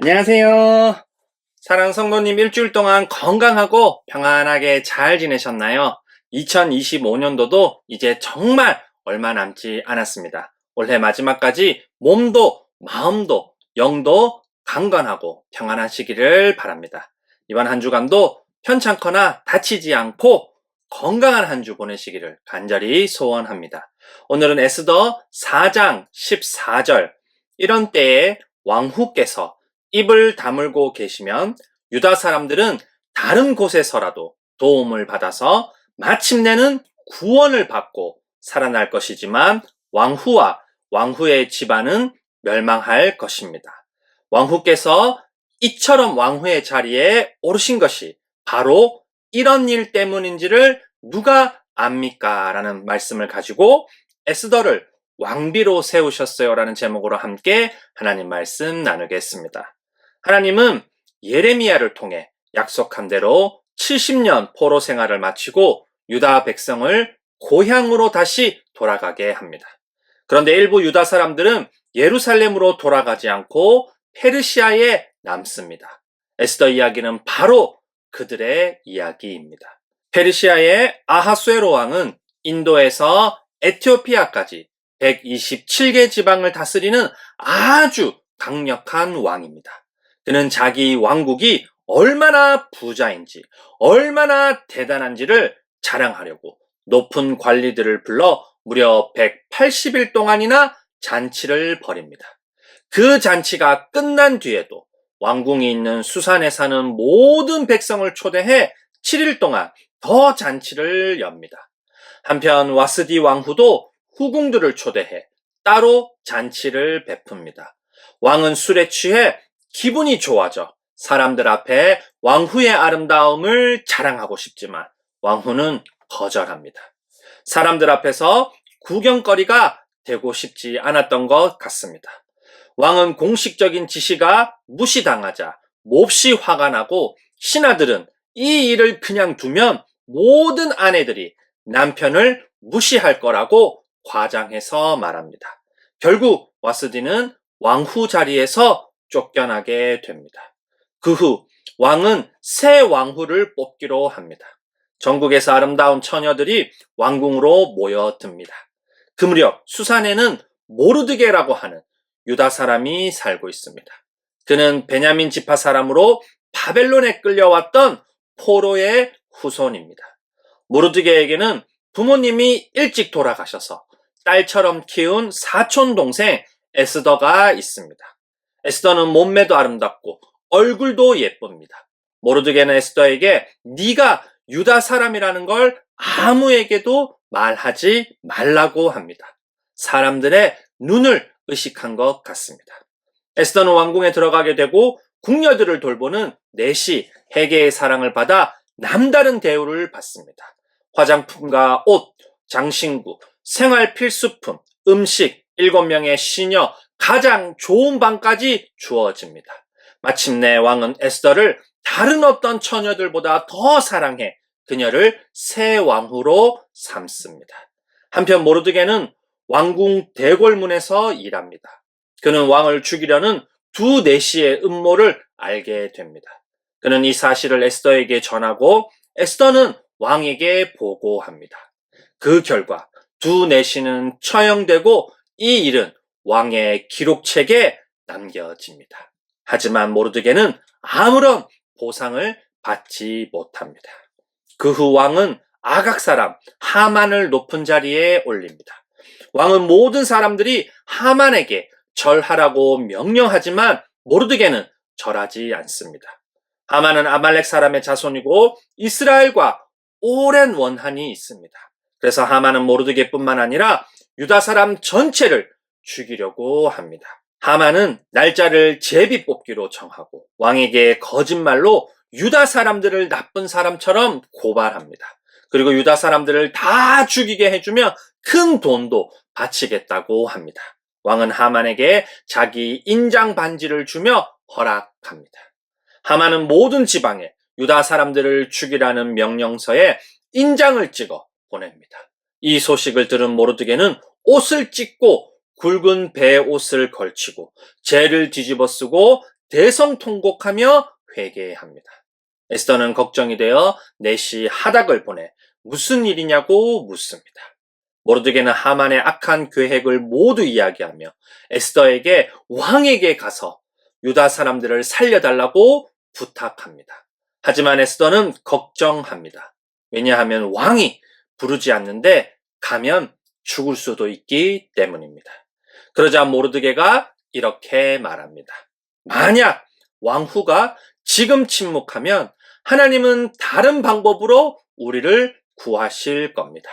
안녕하세요. 사랑하는 성도님, 일주일 동안 건강하고 평안하게 잘 지내셨나요? 2025년도도 이제 정말 얼마 남지 않았습니다. 올해 마지막까지 몸도 마음도 영도 강건하고 평안하시기를 바랍니다. 이번 한 주간도 편찮거나 다치지 않고 건강한 한 주 보내시기를 간절히 소원합니다. 오늘은 에스더 4장 14절, 이런 때에 왕후께서 입을 다물고 계시면 유다 사람들은 다른 곳에서라도 도움을 받아서 마침내는 구원을 받고 살아날 것이지만 왕후와 왕후의 집안은 멸망할 것입니다. 왕후께서 이처럼 왕후의 자리에 오르신 것이 바로 이런 일 때문인지를 누가 압니까? 라는 말씀을 가지고 에스더를 왕비로 세우셨어요 라는 제목으로 함께 하나님 말씀 나누겠습니다. 하나님은 예레미야를 통해 약속한 대로 70년 포로 생활을 마치고 유다 백성을 고향으로 다시 돌아가게 합니다. 그런데 일부 유다 사람들은 예루살렘으로 돌아가지 않고 페르시아에 남습니다. 에스더 이야기는 바로 그들의 이야기입니다. 페르시아의 아하수에로 왕은 인도에서 에티오피아까지 127개 지방을 다스리는 아주 강력한 왕입니다. 그는 자기 왕국이 얼마나 부자인지, 얼마나 대단한지를 자랑하려고 높은 관리들을 불러 무려 180일 동안이나 잔치를 벌입니다. 그 잔치가 끝난 뒤에도 왕궁이 있는 수산에 사는 모든 백성을 초대해 7일 동안 더 잔치를 엽니다. 한편 와스디 왕후도 후궁들을 초대해 따로 잔치를 베풉니다. 왕은 술에 취해 기분이 좋아져 사람들 앞에 왕후의 아름다움을 자랑하고 싶지만 왕후는 거절합니다. 사람들 앞에서 구경거리가 되고 싶지 않았던 것 같습니다. 왕은 공식적인 지시가 무시당하자 몹시 화가 나고 신하들은 이 일을 그냥 두면 모든 아내들이 남편을 무시할 거라고 과장해서 말합니다. 결국 와스디는 왕후 자리에서 쫓겨나게 됩니다. 그 후 왕은 새 왕후를 뽑기로 합니다. 전국에서 아름다운 처녀들이 왕궁으로 모여듭니다. 그 무렵 수산에는 모르드게라고 하는 유다 사람이 살고 있습니다. 그는 베냐민 지파 사람으로 바벨론에 끌려왔던 포로의 후손입니다. 모르드게에게는 부모님이 일찍 돌아가셔서 딸처럼 키운 사촌 동생 에스더가 있습니다. 에스더는 몸매도 아름답고 얼굴도 예쁩니다. 모르드게는 에스더에게 네가 유다 사람이라는 걸 아무에게도 말하지 말라고 합니다. 사람들의 눈을 의식한 것 같습니다. 에스더는 왕궁에 들어가게 되고 궁녀들을 돌보는 내시 헤게의 사랑을 받아 남다른 대우를 받습니다. 화장품과 옷, 장신구, 생활 필수품, 음식, 7명의 시녀, 가장 좋은 방까지 주어집니다. 마침내 왕은 에스더를 다른 어떤 처녀들보다 더 사랑해 그녀를 새 왕후로 삼습니다. 한편 모르드게는 왕궁 대궐문에서 일합니다. 그는 왕을 죽이려는 두 내시의 음모를 알게 됩니다. 그는 이 사실을 에스더에게 전하고 에스더는 왕에게 보고합니다. 그 결과 두 내시는 처형되고 이 일은 왕의 기록책에 남겨집니다. 하지만 모르드게는 아무런 보상을 받지 못합니다. 그 후 왕은 아각 사람 하만을 높은 자리에 올립니다. 왕은 모든 사람들이 하만에게 절하라고 명령하지만 모르드게는 절하지 않습니다. 하만은 아말렉 사람의 자손이고 이스라엘과 오랜 원한이 있습니다. 그래서 하만은 모르드게뿐만 아니라 유다 사람 전체를 죽이려고 합니다. 하만은 날짜를 제비 뽑기로 정하고 왕에게 거짓말로 유다 사람들을 나쁜 사람처럼 고발합니다. 그리고 유다 사람들을 다 죽이게 해주면 큰 돈도 바치겠다고 합니다. 왕은 하만에게 자기 인장 반지를 주며 허락합니다. 하만은 모든 지방에 유다 사람들을 죽이라는 명령서에 인장을 찍어 보냅니다. 이 소식을 들은 모르드게는 옷을 찢고 굵은 배 옷을 걸치고 재를 뒤집어 쓰고 대성통곡하며 회개합니다. 에스더는 걱정이 되어 넷이 하닥을 보내 무슨 일이냐고 묻습니다. 모르드게는 하만의 악한 계획을 모두 이야기하며 에스더에게 왕에게 가서 유다 사람들을 살려달라고 부탁합니다. 하지만 에스더는 걱정합니다. 왜냐하면 왕이 부르지 않는데 가면 죽을 수도 있기 때문입니다. 그러자 모르드게가 이렇게 말합니다. 만약 왕후가 지금 침묵하면 하나님은 다른 방법으로 우리를 구하실 겁니다.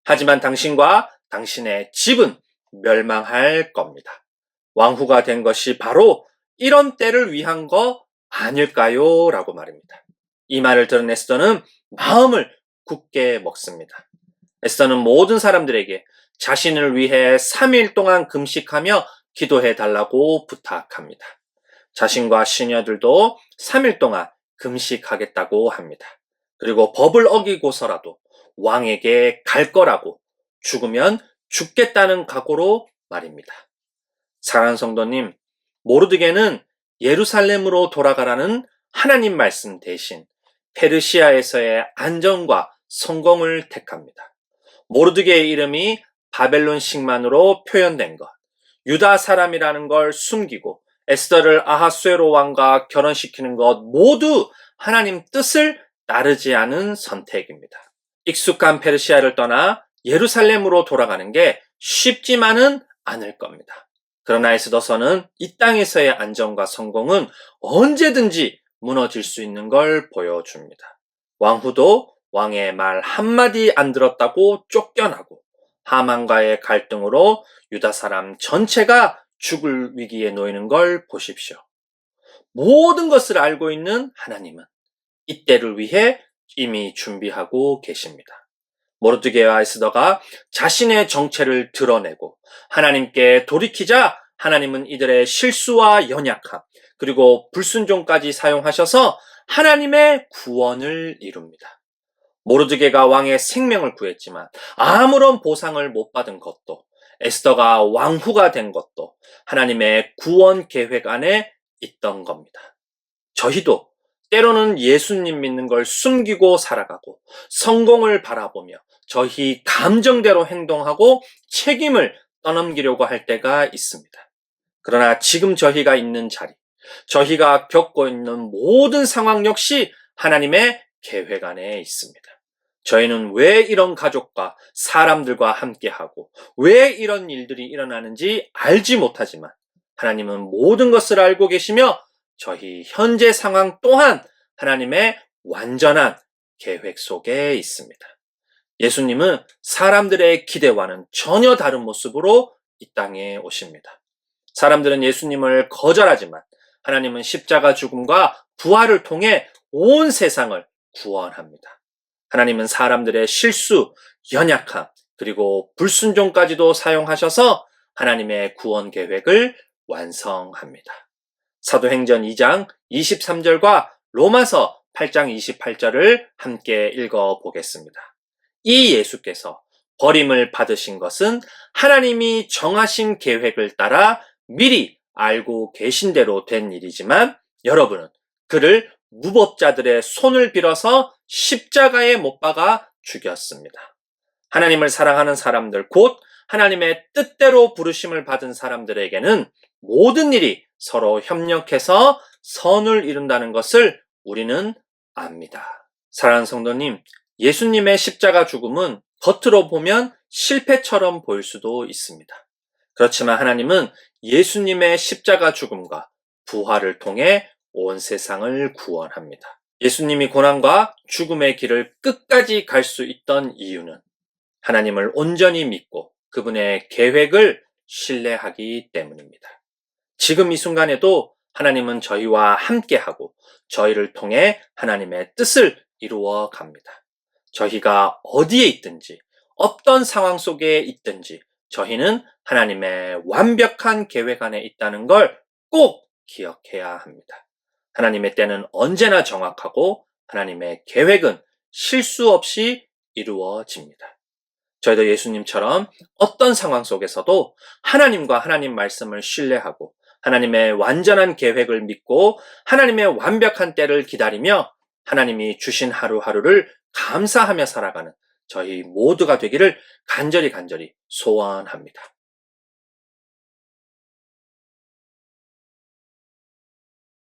하지만 당신과 당신의 집은 멸망할 겁니다. 왕후가 된 것이 바로 이런 때를 위한 거 아닐까요? 라고 말입니다. 이 말을 들은 에스더는 마음을 굳게 먹습니다. 에스더는 모든 사람들에게 자신을 위해 3일 동안 금식하며 기도해 달라고 부탁합니다. 자신과 시녀들도 3일 동안 금식하겠다고 합니다. 그리고 법을 어기고서라도 왕에게 갈 거라고 죽으면 죽겠다는 각오로 말입니다. 사랑하는 성도님, 모르드게는 예루살렘으로 돌아가라는 하나님 말씀 대신 페르시아에서의 안정과 성공을 택합니다. 모르드게의 이름이 바벨론식만으로 표현된 것, 유다 사람이라는 걸 숨기고 에스더를 아하수에로 왕과 결혼시키는 것 모두 하나님 뜻을 따르지 않은 선택입니다. 익숙한 페르시아를 떠나 예루살렘으로 돌아가는 게 쉽지만은 않을 겁니다. 그러나 에스더서는 이 땅에서의 안정과 성공은 언제든지 무너질 수 있는 걸 보여줍니다. 왕후도 왕의 말 한마디 안 들었다고 쫓겨나고 하만과의 갈등으로 유다 사람 전체가 죽을 위기에 놓이는 걸 보십시오. 모든 것을 알고 있는 하나님은 이때를 위해 이미 준비하고 계십니다. 모르드게와 에스더가 자신의 정체를 드러내고 하나님께 돌이키자 하나님은 이들의 실수와 연약함 그리고 불순종까지 사용하셔서 하나님의 구원을 이룹니다. 모르드게가 왕의 생명을 구했지만 아무런 보상을 못 받은 것도 에스더가 왕후가 된 것도 하나님의 구원 계획 안에 있던 겁니다. 저희도 때로는 예수님 믿는 걸 숨기고 살아가고 성공을 바라보며 저희 감정대로 행동하고 책임을 떠넘기려고 할 때가 있습니다. 그러나 지금 저희가 있는 자리, 저희가 겪고 있는 모든 상황 역시 하나님의 계획 안에 있습니다. 저희는 왜 이런 가족과 사람들과 함께하고 왜 이런 일들이 일어나는지 알지 못하지만 하나님은 모든 것을 알고 계시며 저희 현재 상황 또한 하나님의 완전한 계획 속에 있습니다. 예수님은 사람들의 기대와는 전혀 다른 모습으로 이 땅에 오십니다. 사람들은 예수님을 거절하지만 하나님은 십자가 죽음과 부활을 통해 온 세상을 구원합니다. 하나님은 사람들의 실수, 연약함, 그리고 불순종까지도 사용하셔서 하나님의 구원 계획을 완성합니다. 사도행전 2장 23절과 로마서 8장 28절을 함께 읽어보겠습니다. 이 예수께서 버림을 받으신 것은 하나님이 정하신 계획을 따라 미리 알고 계신 대로 된 일이지만 여러분은 그를 무법자들의 손을 빌어서 십자가에 못 박아 죽였습니다. 하나님을 사랑하는 사람들, 곧 하나님의 뜻대로 부르심을 받은 사람들에게는 모든 일이 서로 협력해서 선을 이룬다는 것을 우리는 압니다. 사랑하는 성도님, 예수님의 십자가 죽음은 겉으로 보면 실패처럼 보일 수도 있습니다. 그렇지만 하나님은 예수님의 십자가 죽음과 부활을 통해 온 세상을 구원합니다. 예수님이 고난과 죽음의 길을 끝까지 갈 수 있던 이유는 하나님을 온전히 믿고 그분의 계획을 신뢰하기 때문입니다. 지금 이 순간에도 하나님은 저희와 함께하고 저희를 통해 하나님의 뜻을 이루어 갑니다. 저희가 어디에 있든지 어떤 상황 속에 있든지 저희는 하나님의 완벽한 계획 안에 있다는 걸 꼭 기억해야 합니다. 하나님의 때는 언제나 정확하고 하나님의 계획은 실수 없이 이루어집니다. 저희도 예수님처럼 어떤 상황 속에서도 하나님과 하나님 말씀을 신뢰하고 하나님의 완전한 계획을 믿고 하나님의 완벽한 때를 기다리며 하나님이 주신 하루하루를 감사하며 살아가는 저희 모두가 되기를 간절히 소원합니다.